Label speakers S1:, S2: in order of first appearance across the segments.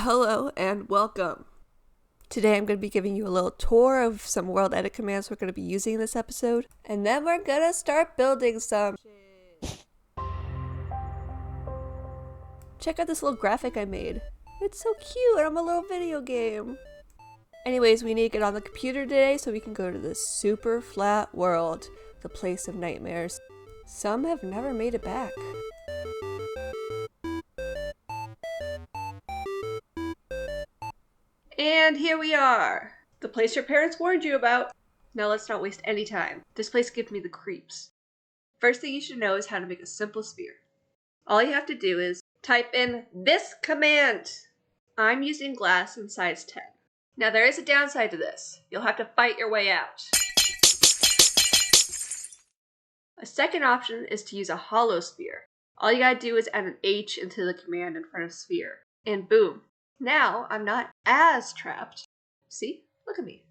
S1: Hello and welcome. Today I'm going to be giving you a little tour of some world edit commands we're going to be using in this episode. And then we're going to start building some shit. Check out this little graphic I made. It's so cute and I'm a little video game. Anyways, we need to get on the computer today so we can go to this super flat world, the place of nightmares. Some have never made it back. And here we are, the place your parents warned you about. Now let's not waste any time. This place gives me the creeps. First thing you should know is how to make a simple sphere. All you have to do is type in this command. I'm using glass in size 10. Now there is a downside to this. You'll have to fight your way out. A second option is to use a hollow sphere. All you gotta do is add an H into the command in front of sphere. And boom. Now, I'm not as trapped. See? Look at me.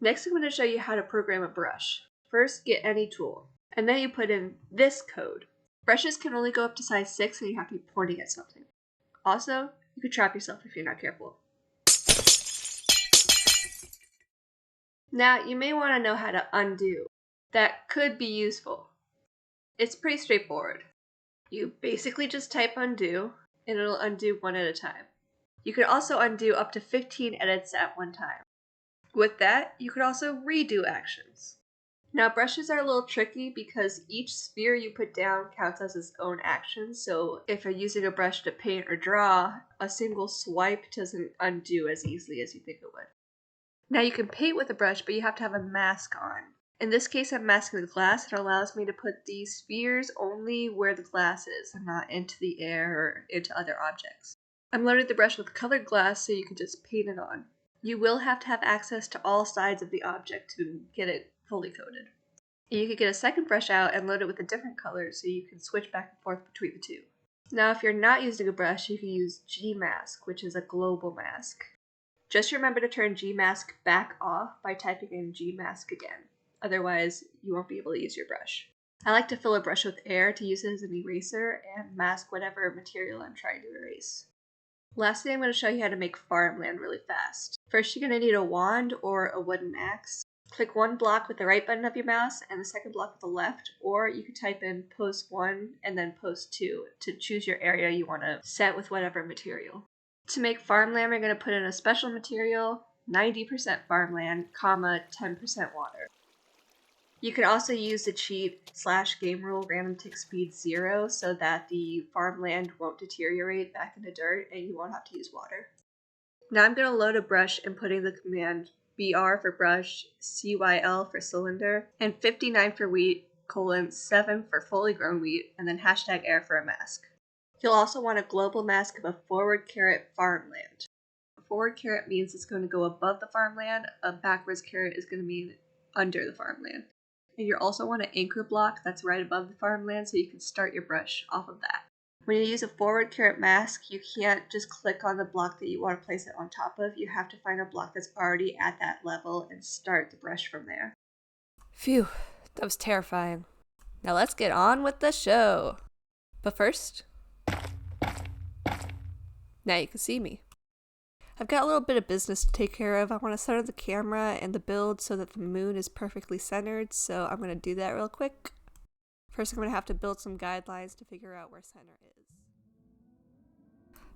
S1: Next, I'm going to show you how to program a brush. First, get any tool, and then you put in this code. Brushes can only go up to size 6, and you have to be pointing at something. Also, you could trap yourself if you're not careful. Now, you may want to know how to undo. That could be useful. It's pretty straightforward. You basically just type undo, and it'll undo one at a time. You could also undo up to 15 edits at one time. With that, you could also redo actions. Now, brushes are a little tricky because each sphere you put down counts as its own action, so if you're using a brush to paint or draw, a single swipe doesn't undo as easily as you think it would. Now, you can paint with a brush, but you have to have a mask on. In this case, I'm masking the glass. It allows me to put these spheres only where the glass is and not into the air or into other objects. I'm loading the brush with colored glass so you can just paint it on. You will have to have access to all sides of the object to get it fully coated. You could get a second brush out and load it with a different color so you can switch back and forth between the two. Now, if you're not using a brush, you can use Gmask, which is a global mask. Just remember to turn Gmask back off by typing in Gmask again. Otherwise, you won't be able to use your brush. I like to fill a brush with air to use it as an eraser and mask whatever material I'm trying to erase. Lastly, I'm going to show you how to make farmland really fast. First, you're going to need a wand or a wooden axe. Click one block with the right button of your mouse and the second block with the left, or you can type in post 1 and then post 2 to choose your area you want to set with whatever material. To make farmland, we're going to put in a special material, 90% farmland, 10% water. You can also use the cheat /game rule random tick speed 0 so that the farmland won't deteriorate back into dirt and you won't have to use water. Now I'm going to load a brush and putting the command BR for brush, CYL for cylinder, and 59 for wheat, 7 for fully grown wheat, and then #air for a mask. You'll also want a global mask of a forward caret farmland. A forward caret means it's going to go above the farmland, a backwards caret is going to mean under the farmland. And you also want an anchor block that's right above the farmland so you can start your brush off of that. When you use a forward caret mask, you can't just click on the block that you want to place it on top of. You have to find a block that's already at that level and start the brush from there. Phew, that was terrifying. Now let's get on with the show. But first, now you can see me. I've got a little bit of business to take care of. I want to center the camera and the build so that the moon is perfectly centered, so I'm going to do that real quick. First, I'm going to have to build some guidelines to figure out where center is.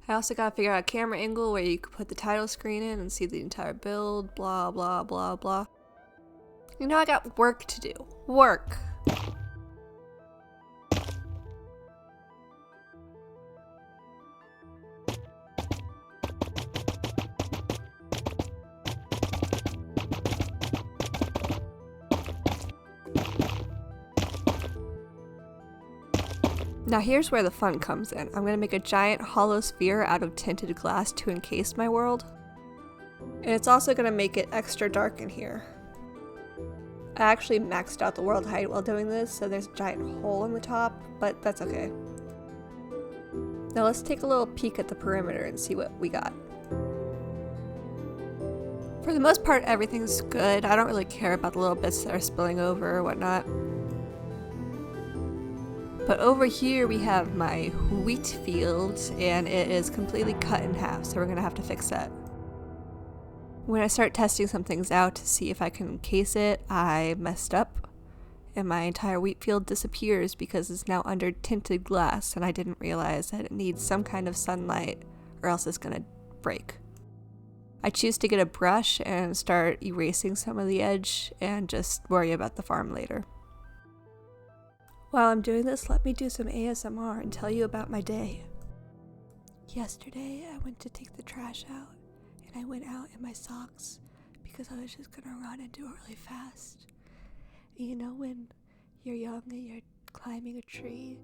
S1: I also got to figure out a camera angle where you can put the title screen in and see the entire build, blah, blah, blah, blah. You know, I got work to do. Work! Now here's where the fun comes in. I'm going to make a giant hollow sphere out of tinted glass to encase my world. And it's also going to make it extra dark in here. I actually maxed out the world height while doing this, so there's a giant hole in the top, but that's okay. Now let's take a little peek at the perimeter and see what we got. For the most part, everything's good. I don't really care about the little bits that are spilling over or whatnot. But over here we have my wheat field, and it is completely cut in half, so we're gonna have to fix that. When I start testing some things out to see if I can case it, I messed up, and my entire wheat field disappears because it's now under tinted glass, and I didn't realize that it needs some kind of sunlight or else it's gonna break. I choose to get a brush and start erasing some of the edge and just worry about the farm later. While I'm doing this, let me do some ASMR and tell you about my day. Yesterday, I went to take the trash out, and I went out in my socks because I was just gonna run and do it really fast. And you know when you're young and you're climbing a tree,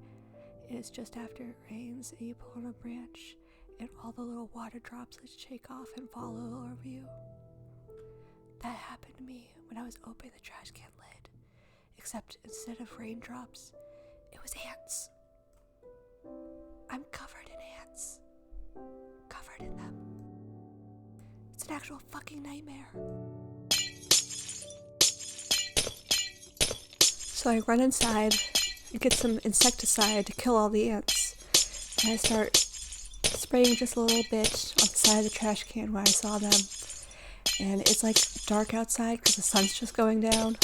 S1: and it's just after it rains, and you pull on a branch, and all the little water droplets shake off and fall all over you? That happened to me when I was opening the trash can lid, except instead of raindrops, it was ants. I'm covered in ants. Covered in them. It's an actual fucking nightmare. So I run inside and get some insecticide to kill all the ants. And I start spraying just a little bit on the side of the trash can where I saw them. And it's like dark outside because the sun's just going down.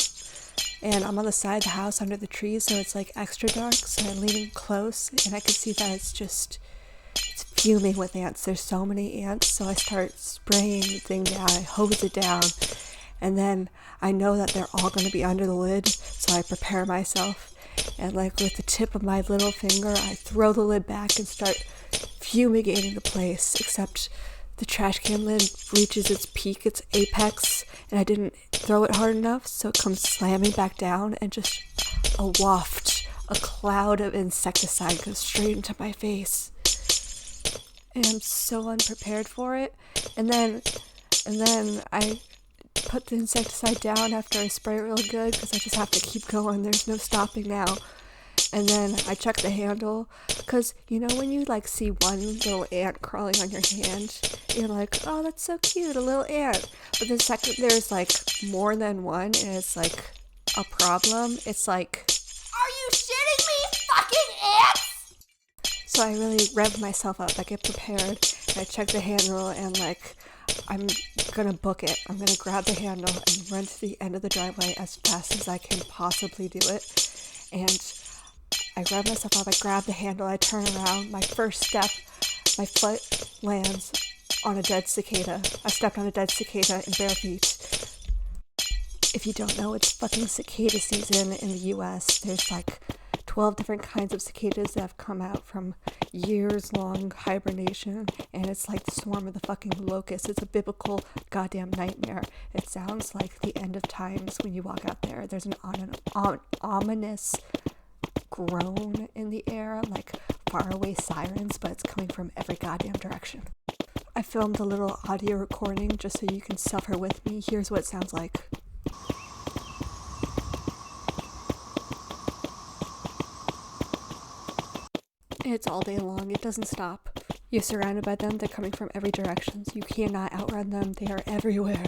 S1: And I'm on the side of the house under the trees, so it's like extra dark. So I'm leaning close, and I can see that it's fuming with ants. There's so many ants, so I start spraying the thing down. I hose it down, and then I know that they're all going to be under the lid, so I prepare myself. And like with the tip of my little finger, I throw the lid back and start fumigating the place, except the trash can lid reaches its peak, its apex, and I didn't throw it hard enough, so it comes slamming back down, and just a waft, a cloud of insecticide goes straight into my face. And I'm so unprepared for it. And then I put the insecticide down after I spray it real good, because I just have to keep going. There's no stopping now. And then I check the handle, because you know when you like see one little ant crawling on your hand, you're like, oh, that's so cute, a little ant. But the second there's like more than one and it's like a problem, it's like, are you shitting me, fucking ants? So I really rev myself up, I get prepared, and I check the handle, and like, I'm gonna book it. I'm gonna grab the handle and run to the end of the driveway as fast as I can possibly do it. And I grab myself up, I grab the handle, I turn around, my first step, my foot lands on a dead cicada. I stepped on a dead cicada in bare feet. If you don't know, it's fucking cicada season in the US. There's like 12 different kinds of cicadas that have come out from years-long hibernation, and it's like the swarm of the fucking locusts. It's a biblical goddamn nightmare. It sounds like the end of times when you walk out there. There's an ominous groan in the air, like faraway sirens, but it's coming from every goddamn direction. I filmed a little audio recording just so you can suffer with me. Here's what it sounds like. It's all day long. It doesn't stop. You're surrounded by them. They're coming from every direction. You cannot outrun them. They are everywhere.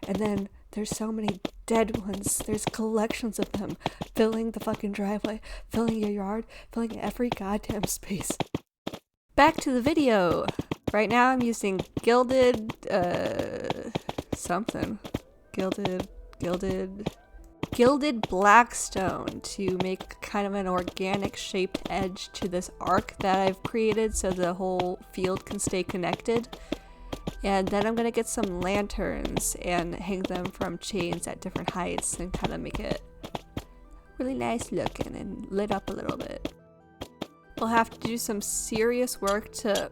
S1: And then there's so many dead ones. There's collections of them filling the fucking driveway, filling your yard, filling every goddamn space. Back to the video. Right now I'm using gilded blackstone to make kind of an organic shaped edge to this arc that I've created so the whole field can stay connected. And then I'm gonna get some lanterns and hang them from chains at different heights and kind of make it really nice looking and lit up a little bit. We'll have to do some serious work to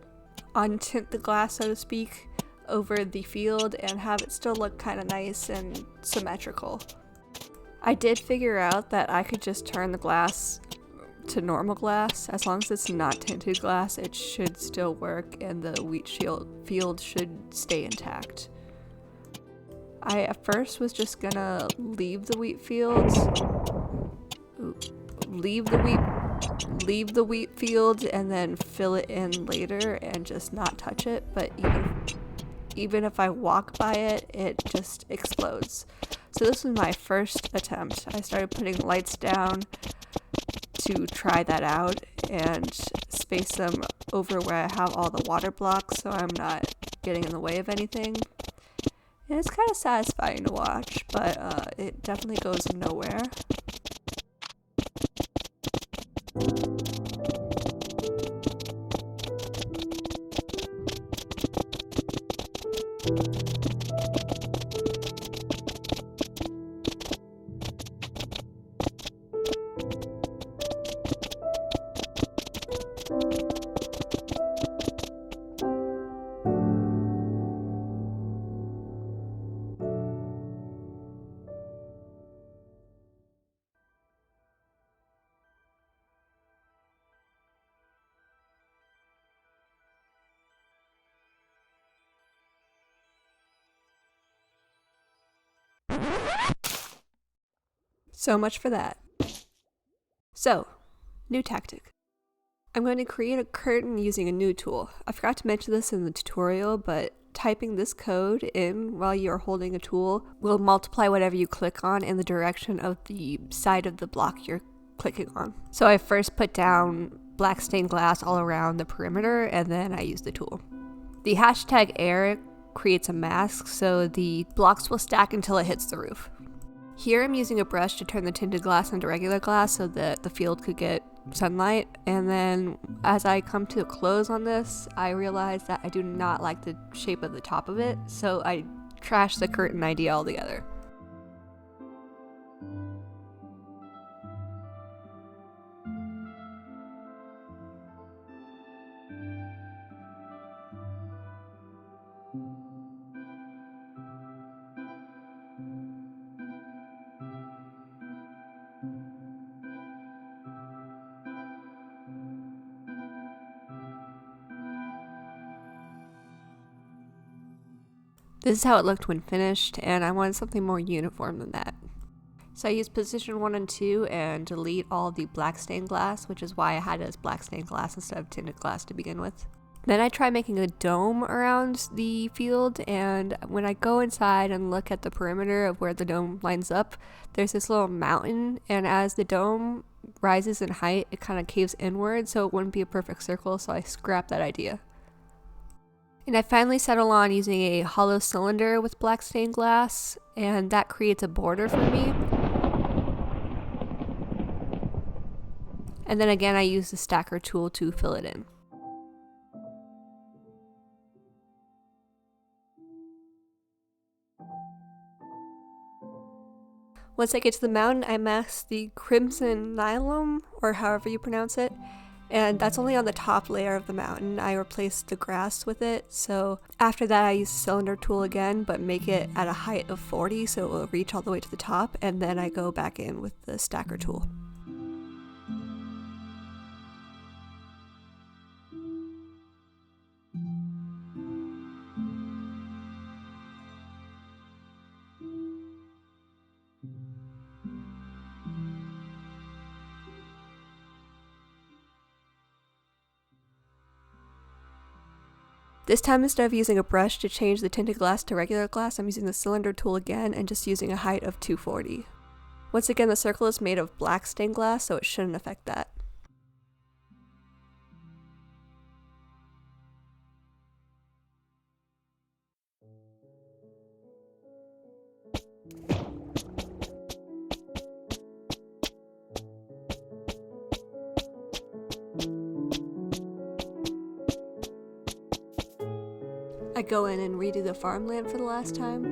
S1: untint the glass, so to speak, over the field and have it still look kind of nice and symmetrical. I did figure out that I could just turn the glass to normal glass. As long as it's not tinted glass, it should still work and the wheat field should stay intact. I at first was just gonna leave the wheat field and then fill it in later and just not touch it, but even if I walk by it, it just explodes. So this was my first attempt. I started putting lights down to try that out and space them over where I have all the water blocks so I'm not getting in the way of anything. And it's kind of satisfying to watch, but it definitely goes nowhere. So much for that. So, new tactic. I'm going to create a curtain using a new tool. I forgot to mention this in the tutorial, but typing this code in while you're holding a tool will multiply whatever you click on in the direction of the side of the block you're clicking on. So I first put down black stained glass all around the perimeter, and then I use the tool. The hashtag air creates a mask, so the blocks will stack until it hits the roof. Here I'm using a brush to turn the tinted glass into regular glass so that the field could get sunlight, and then as I come to a close on this, I realize that I do not like the shape of the top of it, so I trash the curtain idea altogether. This is how it looked when finished, and I wanted something more uniform than that. So I used position 1 and 2 and delete all the black stained glass, which is why I had it as black stained glass instead of tinted glass to begin with. Then I tried making a dome around the field, and when I go inside and look at the perimeter of where the dome lines up, there's this little mountain, and as the dome rises in height, it kind of caves inward, so it wouldn't be a perfect circle, so I scrapped that idea. And I finally settle on using a hollow cylinder with black stained glass, and that creates a border for me. And then again, I use the stacker tool to fill it in. Once I get to the mountain, I mask the crimson nylon, or however you pronounce it. And that's only on the top layer of the mountain. I replaced the grass with it, so after that I use the cylinder tool again, but make it at a height of 40 so it will reach all the way to the top, and then I go back in with the stacker tool. This time, instead of using a brush to change the tinted glass to regular glass, I'm using the cylinder tool again and just using a height of 240. Once again, the circle is made of black stained glass, so it shouldn't affect that. I go in and redo the farmland for the last time.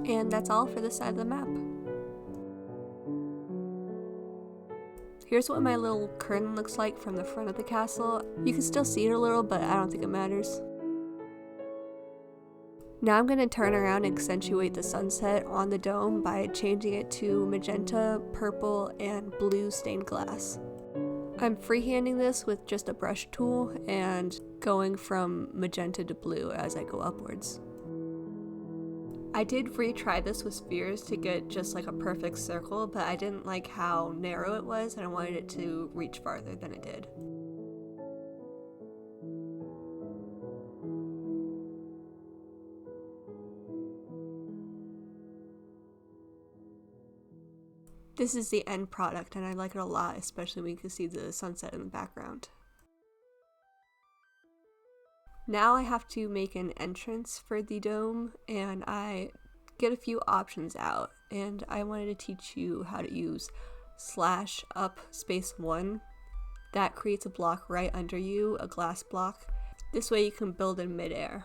S1: And that's all for this side of the map. Here's what my little curtain looks like from the front of the castle. You can still see it a little, but I don't think it matters. Now I'm going to turn around and accentuate the sunset on the dome by changing it to magenta, purple, and blue stained glass. I'm freehanding this with just a brush tool and going from magenta to blue as I go upwards. I did retry this with spheres to get just like a perfect circle, but I didn't like how narrow it was and I wanted it to reach farther than it did. This is the end product and I like it a lot, especially when you can see the sunset in the background. Now I have to make an entrance for the dome and I get a few options out, and I wanted to teach you how to use /up_1. That creates a block right under you, a glass block. This way you can build in midair.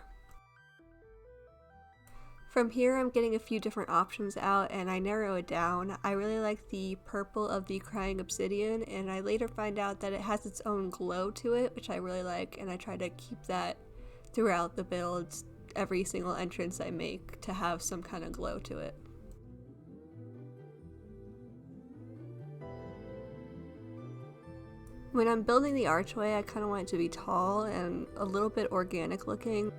S1: From here I'm getting a few different options out and I narrow it down. I really like the purple of the crying obsidian, and I later find out that it has its own glow to it, which I really like, and I try to keep that throughout the builds, every single entrance I make, to have some kind of glow to it. When I'm building the archway, I kind of want it to be tall and a little bit organic looking.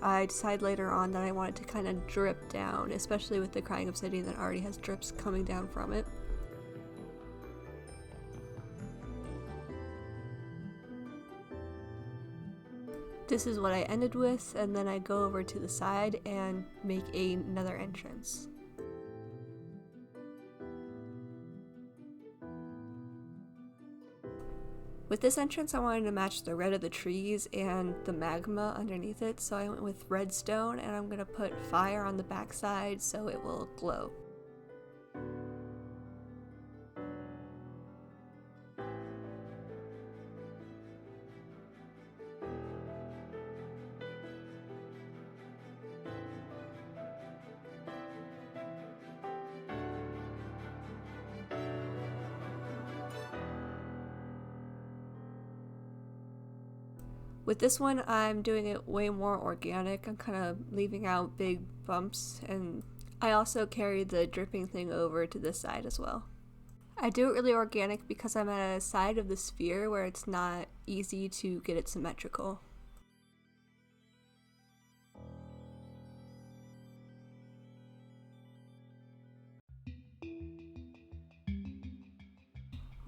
S1: I decide later on that I want it to kind of drip down, especially with the crying obsidian that already has drips coming down from it. This is what I ended with, and then I go over to the side and make another entrance. With this entrance, I wanted to match the red of the trees and the magma underneath it, so I went with redstone, and I'm going to put fire on the backside so it will glow. With this one, I'm doing it way more organic. I'm kind of leaving out big bumps, and I also carry the dripping thing over to this side as well. I do it really organic because I'm at a side of the sphere where it's not easy to get it symmetrical.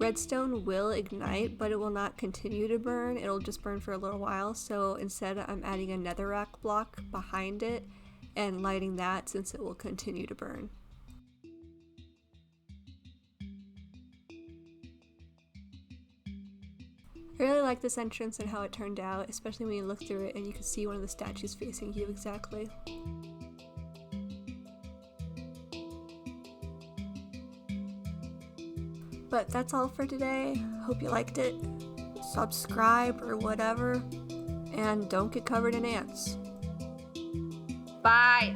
S1: Redstone will ignite, but it will not continue to burn. It'll just burn for a little while, so instead I'm adding a netherrack block behind it and lighting that, since it will continue to burn. I really like this entrance and how it turned out, especially when you look through it and you can see one of the statues facing you exactly. But that's all for today. Hope you liked it. Subscribe or whatever, and don't get covered in ants.
S2: Bye!